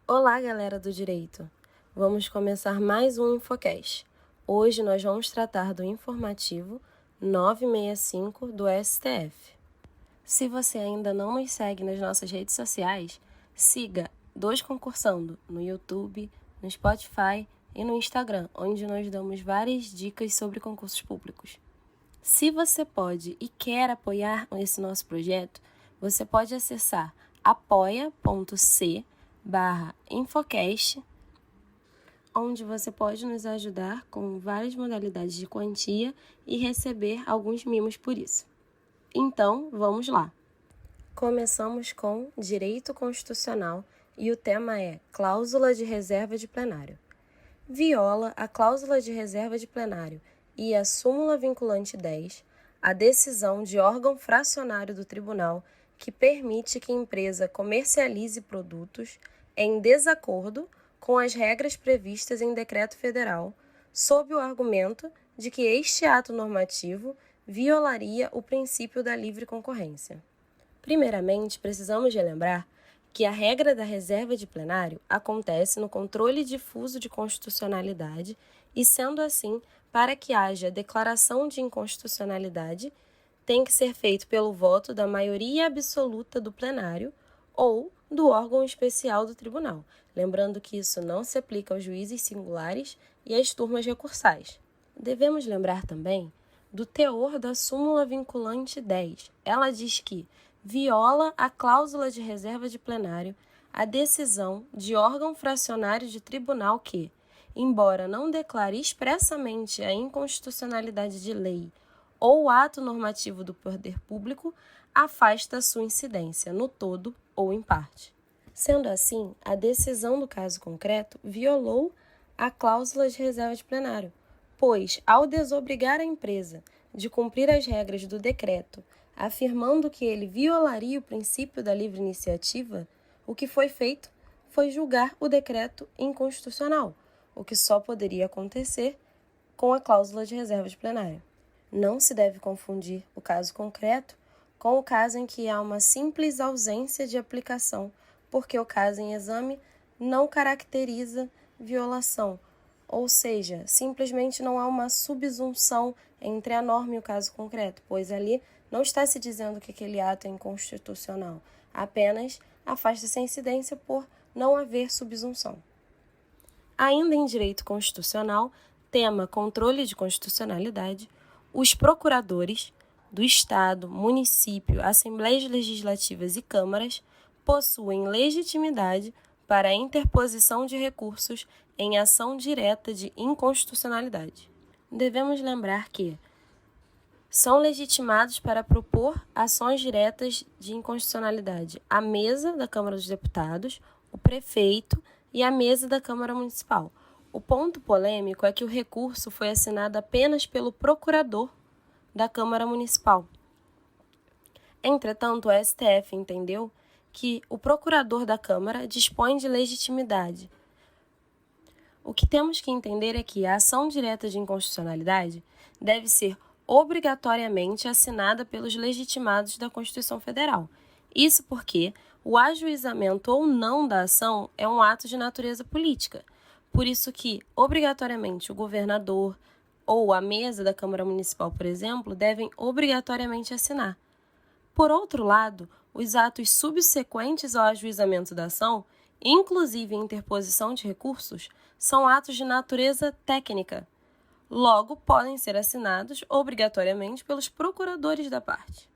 Olá, galera do direito! Vamos começar mais um Infocast. Hoje nós vamos tratar do informativo 965 do STF. Se você ainda não nos segue nas nossas redes sociais, siga Dois Concursando no YouTube, no Spotify e no Instagram, onde nós damos várias dicas sobre concursos públicos. Se você pode e quer apoiar esse nosso projeto, você pode acessar apoia.c/Infocast, onde você pode nos ajudar com várias modalidades de quantia e receber alguns mimos por isso. Então, vamos lá! Começamos com Direito Constitucional e o tema é Cláusula de Reserva de Plenário. Viola a cláusula de reserva de plenário e a súmula vinculante 10, a decisão de órgão fracionário do tribunal que permite que a empresa comercialize produtos em desacordo com as regras previstas em decreto federal, sob o argumento de que este ato normativo violaria o princípio da livre concorrência. Primeiramente, precisamos relembrar que a regra da reserva de plenário acontece no controle difuso de constitucionalidade e, sendo assim, para que haja declaração de inconstitucionalidade, tem que ser feito pelo voto da maioria absoluta do plenário ou do órgão especial do tribunal, lembrando que isso não se aplica aos juízes singulares e às turmas recursais. Devemos lembrar também do teor da súmula vinculante 10. Ela diz que viola a cláusula de reserva de plenário a decisão de órgão fracionário de tribunal que, embora não declare expressamente a inconstitucionalidade de lei ou ato normativo do poder público, afasta sua incidência no todo ou em parte. Sendo assim, a decisão do caso concreto violou a cláusula de reserva de plenário, pois, ao desobrigar a empresa de cumprir as regras do decreto, afirmando que ele violaria o princípio da livre iniciativa, o que foi feito foi julgar o decreto inconstitucional, o que só poderia acontecer com a cláusula de reserva de plenário. Não se deve confundir o caso concreto com o caso em que há uma simples ausência de aplicação, porque o caso em exame não caracteriza violação, ou seja, simplesmente não há uma subsunção entre a norma e o caso concreto, pois ali não está se dizendo que aquele ato é inconstitucional, apenas afasta-se a incidência por não haver subsunção. Ainda em direito constitucional, tema controle de constitucionalidade, os procuradores do Estado, município, assembleias legislativas e câmaras possuem legitimidade para a interposição de recursos em ação direta de inconstitucionalidade. Devemos lembrar que são legitimados para propor ações diretas de inconstitucionalidade a mesa da Câmara dos Deputados, o prefeito e a mesa da Câmara Municipal. O ponto polêmico é que o recurso foi assinado apenas pelo procurador da Câmara Municipal. Entretanto, o STF entendeu que o procurador da Câmara dispõe de legitimidade. O que temos que entender é que a ação direta de inconstitucionalidade deve ser obrigatoriamente assinada pelos legitimados da Constituição Federal. Isso porque o ajuizamento ou não da ação é um ato de natureza política. Por isso que, obrigatoriamente, o governador ou a mesa da Câmara Municipal, por exemplo, devem obrigatoriamente assinar. Por outro lado, os atos subsequentes ao ajuizamento da ação, inclusive a interposição de recursos, são atos de natureza técnica. Logo, podem ser assinados obrigatoriamente pelos procuradores da parte.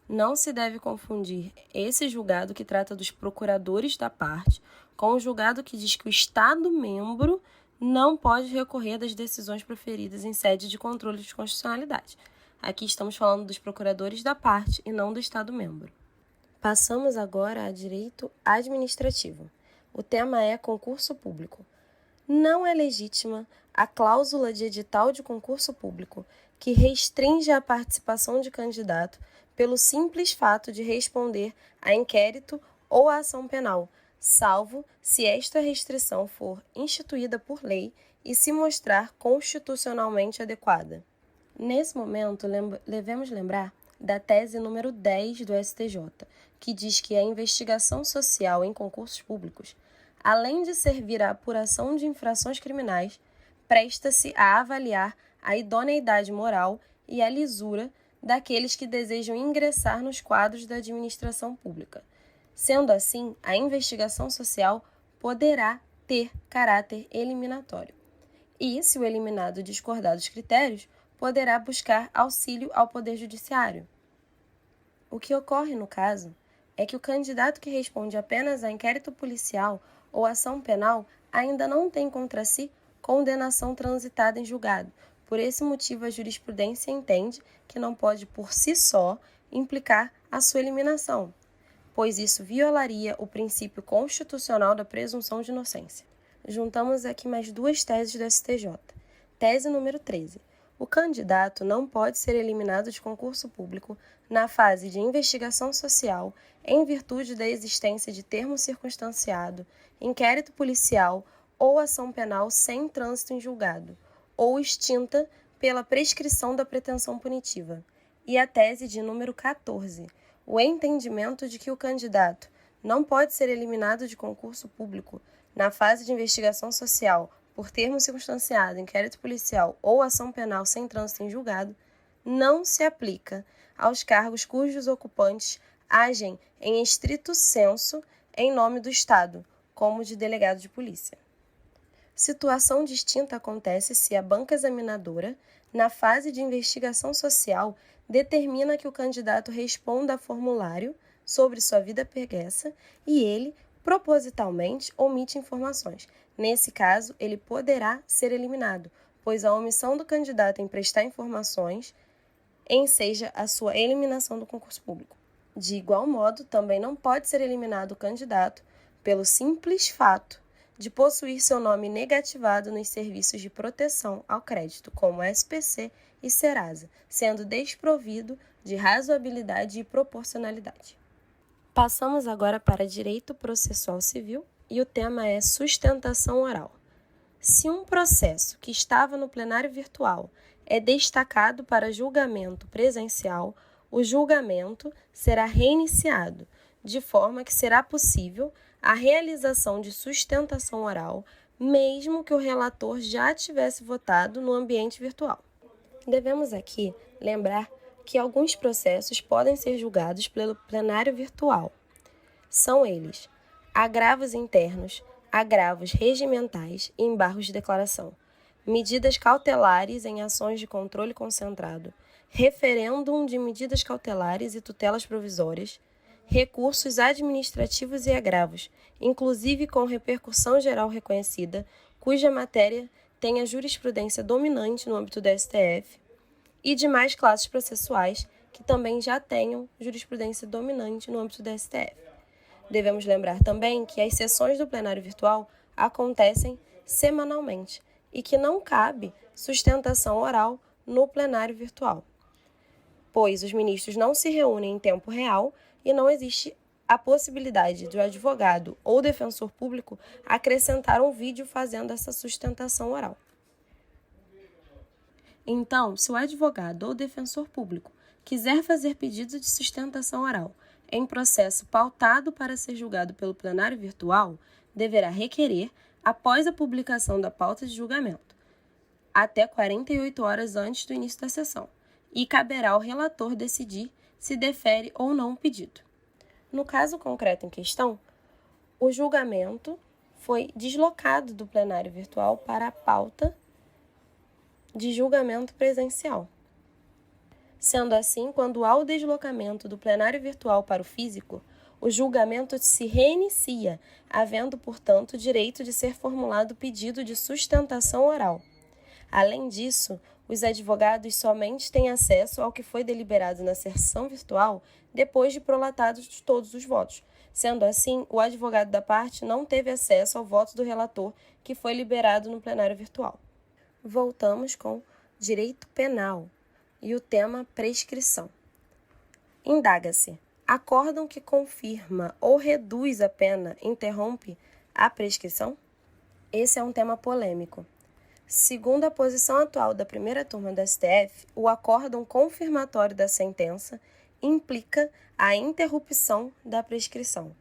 Não se deve confundir esse julgado que trata dos procuradores da parte com o julgado que diz que o Estado-membro não pode recorrer das decisões proferidas em sede de controle de constitucionalidade. Aqui estamos falando dos procuradores da parte e não do Estado-membro. Passamos agora a direito administrativo. O tema é concurso público. Não é legítima a cláusula de edital de concurso público que restringe a participação de candidato pelo simples fato de responder a inquérito ou a ação penal, salvo se esta restrição for instituída por lei e se mostrar constitucionalmente adequada. Nesse momento, devemos lembrar da tese número 10 do STJ, que diz que a investigação social em concursos públicos, além de servir à apuração de infrações criminais, presta-se a avaliar a idoneidade moral e a lisura daqueles que desejam ingressar nos quadros da administração pública. Sendo assim, a investigação social poderá ter caráter eliminatório. E, se o eliminado discordar dos critérios, poderá buscar auxílio ao Poder Judiciário. O que ocorre no caso é que o candidato que responde apenas a inquérito policial ou ação penal ainda não tem contra si condenação transitada em julgado. Por esse motivo, a jurisprudência entende que não pode, por si só, implicar a sua eliminação, pois isso violaria o princípio constitucional da presunção de inocência. Juntamos aqui mais duas teses do STJ. Tese número 13. O candidato não pode ser eliminado de concurso público na fase de investigação social em virtude da existência de termo circunstanciado, inquérito policial ou ação penal sem trânsito em julgado, ou extinta pela prescrição da pretensão punitiva. E a tese de número 14. O entendimento de que o candidato não pode ser eliminado de concurso público na fase de investigação social por termo circunstanciado, inquérito policial ou ação penal sem trânsito em julgado, não se aplica aos cargos cujos ocupantes agem em estrito sensu em nome do Estado, como de delegado de polícia. Situação distinta acontece se a banca examinadora, na fase de investigação social, determina que o candidato responda a formulário sobre sua vida pregressa e ele, propositalmente, omite informações. Nesse caso, ele poderá ser eliminado, pois a omissão do candidato em prestar informações enseja a sua eliminação do concurso público. De igual modo, também não pode ser eliminado o candidato pelo simples fato de possuir seu nome negativado nos serviços de proteção ao crédito, como SPC e Serasa, sendo desprovido de razoabilidade e proporcionalidade. Passamos agora para Direito Processual Civil e o tema é sustentação oral. Se um processo que estava no plenário virtual é destacado para julgamento presencial, o julgamento será reiniciado, de forma que será possível a realização de sustentação oral, mesmo que o relator já tivesse votado no ambiente virtual. Devemos aqui lembrar que alguns processos podem ser julgados pelo plenário virtual. São eles: agravos internos, agravos regimentais e embargos de declaração, medidas cautelares em ações de controle concentrado, referêndum de medidas cautelares e tutelas provisórias, recursos administrativos e agravos, inclusive com repercussão geral reconhecida, cuja matéria tenha jurisprudência dominante no âmbito do STF, e demais classes processuais que também já tenham jurisprudência dominante no âmbito do STF. Devemos lembrar também que as sessões do plenário virtual acontecem semanalmente e que não cabe sustentação oral no plenário virtual, pois os ministros não se reúnem em tempo real e não existe a possibilidade do advogado ou defensor público acrescentar um vídeo fazendo essa sustentação oral. Então, se o advogado ou defensor público quiser fazer pedido de sustentação oral em processo pautado para ser julgado pelo plenário virtual, deverá requerer após a publicação da pauta de julgamento, até 48 horas antes do início da sessão, e caberá ao relator decidir se defere ou não o pedido. No caso concreto em questão, o julgamento foi deslocado do plenário virtual para a pauta de julgamento presencial. Sendo assim, quando há o deslocamento do plenário virtual para o físico, o julgamento se reinicia, havendo, portanto, direito de ser formulado pedido de sustentação oral. Além disso, os advogados somente têm acesso ao que foi deliberado na sessão virtual depois de prolatados todos os votos. Sendo assim, o advogado da parte não teve acesso ao voto do relator que foi liberado no plenário virtual. Voltamos com direito penal e o tema prescrição. Indaga-se: acórdão que confirma ou reduz a pena interrompe a prescrição? Esse é um tema polêmico. Segundo a posição atual da primeira turma do STF, o acórdão confirmatório da sentença implica a interrupção da prescrição.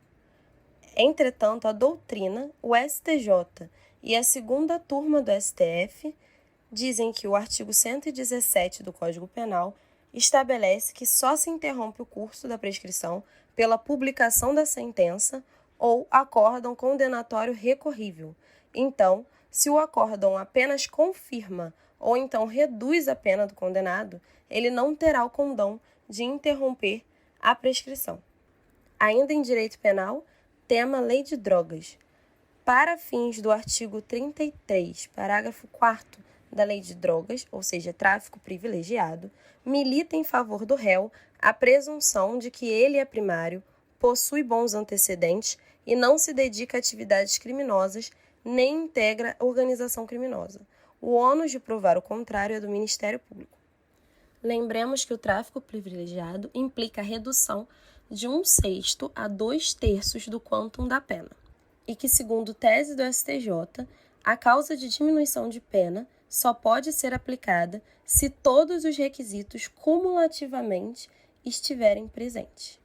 Entretanto, a doutrina, o STJ e a segunda turma do STF dizem que o artigo 117 do Código Penal estabelece que só se interrompe o curso da prescrição pela publicação da sentença ou acórdão condenatório recorrível. Então, se o acórdão apenas confirma ou então reduz a pena do condenado, ele não terá o condão de interromper a prescrição. Ainda em direito penal, tema Lei de Drogas. Para fins do artigo 33, parágrafo 4º da Lei de Drogas, ou seja, tráfico privilegiado, milita em favor do réu a presunção de que ele é primário, possui bons antecedentes e não se dedica a atividades criminosas nem integra organização criminosa. O ônus de provar o contrário é do Ministério Público. Lembremos que o tráfico privilegiado implica a redução de 1/6 a 2/3 do quantum da pena, e que, segundo tese do STJ, a causa de diminuição de pena só pode ser aplicada se todos os requisitos cumulativamente estiverem presentes.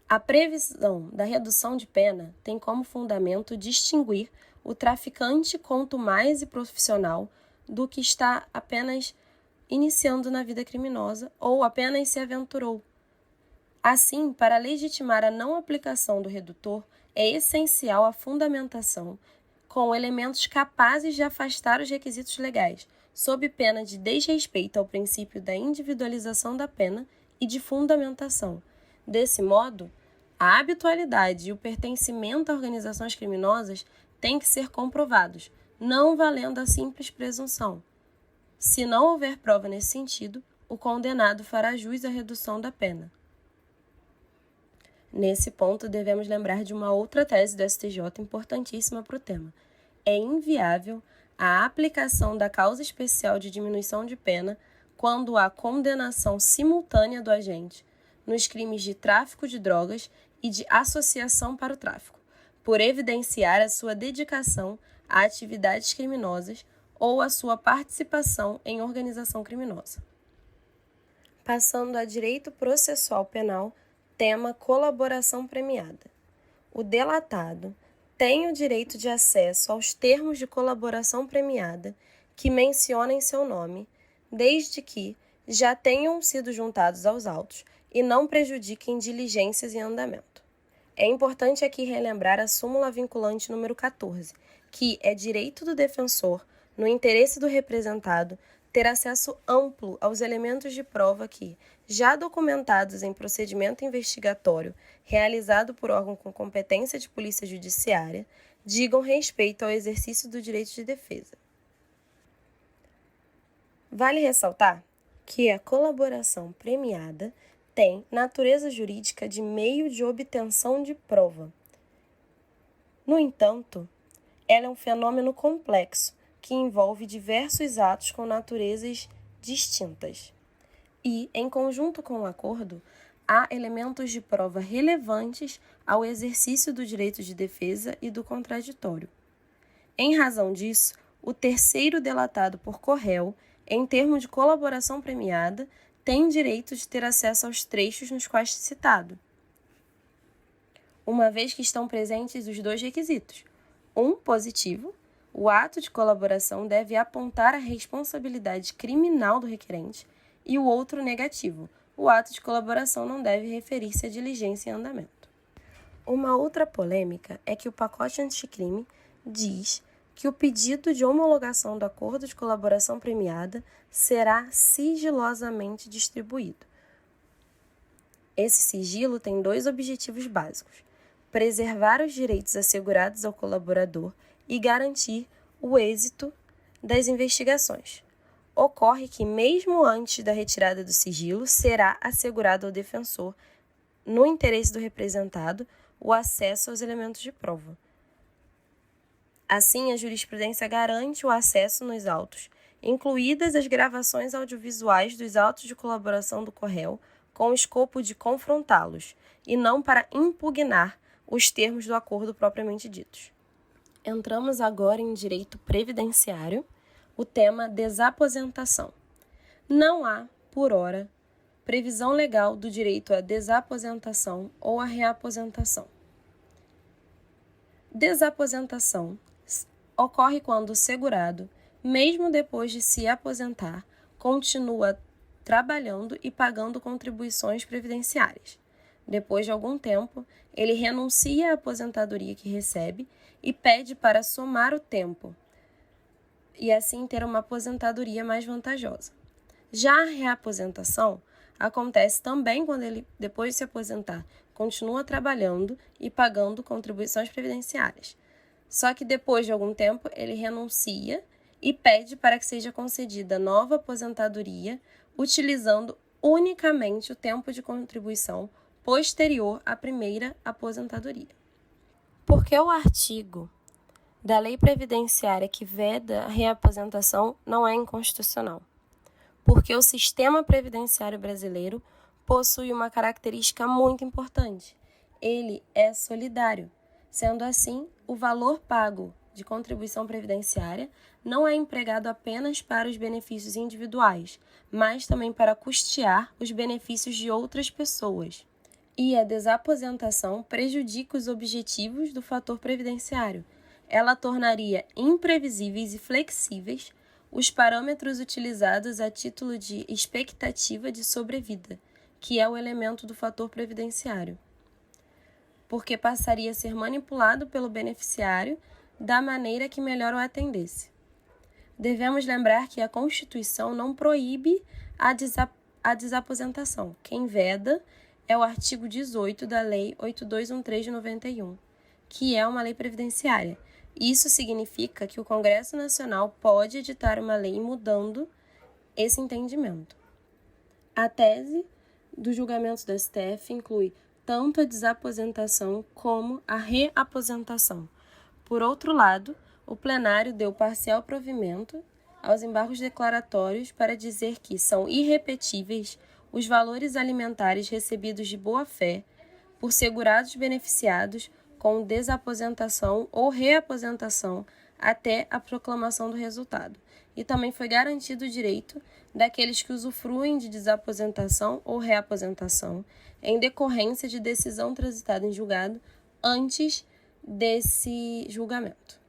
A previsão da redução de pena tem como fundamento distinguir o traficante contumaz e profissional do que está apenas iniciando na vida criminosa ou apenas se aventurou. Assim, para legitimar a não aplicação do redutor, é essencial a fundamentação com elementos capazes de afastar os requisitos legais, sob pena de desrespeito ao princípio da individualização da pena e de fundamentação. Desse modo, a habitualidade e o pertencimento a organizações criminosas têm que ser comprovados, não valendo a simples presunção. Se não houver prova nesse sentido, o condenado fará jus à redução da pena. Nesse ponto, devemos lembrar de uma outra tese do STJ importantíssima para o tema. É inviável a aplicação da causa especial de diminuição de pena quando há condenação simultânea do agente nos crimes de tráfico de drogas e de associação para o tráfico, por evidenciar a sua dedicação a atividades criminosas ou a sua participação em organização criminosa. Passando a direito processual penal, tema colaboração premiada. O delatado tem o direito de acesso aos termos de colaboração premiada que menciona em seu nome, desde que já tenham sido juntados aos autos e não prejudiquem diligências em andamento. É importante aqui relembrar a súmula vinculante número 14, que é direito do defensor, no interesse do representado, ter acesso amplo aos elementos de prova que, já documentados em procedimento investigatório realizado por órgão com competência de polícia judiciária, digam respeito ao exercício do direito de defesa. Vale ressaltar que a colaboração premiada tem natureza jurídica de meio de obtenção de prova. No entanto, ela é um fenômeno complexo que envolve diversos atos com naturezas distintas. E, em conjunto com o acordo, há elementos de prova relevantes ao exercício do direito de defesa e do contraditório. Em razão disso, o terceiro delatado por corréu, em termo de colaboração premiada, tem direito de ter acesso aos trechos nos quais citado, uma vez que estão presentes os dois requisitos. Um positivo, o ato de colaboração deve apontar a responsabilidade criminal do requerente, e o outro negativo, o ato de colaboração não deve referir-se à diligência em andamento. Uma outra polêmica é que o pacote anticrime diz que o pedido de homologação do acordo de colaboração premiada será sigilosamente distribuído. Esse sigilo tem dois objetivos básicos: preservar os direitos assegurados ao colaborador e garantir o êxito das investigações. Ocorre que, mesmo antes da retirada do sigilo, será assegurado ao defensor, no interesse do representado, o acesso aos elementos de prova. Assim, a jurisprudência garante o acesso nos autos, incluídas as gravações audiovisuais dos autos de colaboração do corréu, com o escopo de confrontá-los, e não para impugnar os termos do acordo propriamente ditos. Entramos agora em direito previdenciário, o tema desaposentação. Não há, por ora, previsão legal do direito à desaposentação ou à reaposentação. Desaposentação ocorre quando o segurado, mesmo depois de se aposentar, continua trabalhando e pagando contribuições previdenciárias. Depois de algum tempo, ele renuncia à aposentadoria que recebe e pede para somar o tempo e assim ter uma aposentadoria mais vantajosa. Já a reaposentação acontece também quando ele, depois de se aposentar, continua trabalhando e pagando contribuições previdenciárias. Só que depois de algum tempo, ele renuncia e pede para que seja concedida nova aposentadoria, utilizando unicamente o tempo de contribuição posterior à primeira aposentadoria. Porque o artigo da Lei Previdenciária que veda a reaposentação não é inconstitucional? Porque o sistema previdenciário brasileiro possui uma característica muito importante. Ele é solidário. Sendo assim, o valor pago de contribuição previdenciária não é empregado apenas para os benefícios individuais, mas também para custear os benefícios de outras pessoas. E a desaposentação prejudica os objetivos do fator previdenciário. Ela tornaria imprevisíveis e flexíveis os parâmetros utilizados a título de expectativa de sobrevida, que é o elemento do fator previdenciário, porque passaria a ser manipulado pelo beneficiário da maneira que melhor o atendesse. Devemos lembrar que a Constituição não proíbe a desaposentação. Quem veda é o artigo 18 da Lei 8213 de 91, que é uma lei previdenciária. Isso significa que o Congresso Nacional pode editar uma lei mudando esse entendimento. A tese do julgamento do STF inclui tanto a desaposentação como a reaposentação. Por outro lado, o plenário deu parcial provimento aos embargos declaratórios para dizer que são irrepetíveis os valores alimentares recebidos de boa-fé por segurados beneficiados com desaposentação ou reaposentação até a proclamação do resultado. E também foi garantido o direito daqueles que usufruem de desaposentação ou reaposentação em decorrência de decisão transitada em julgado antes desse julgamento.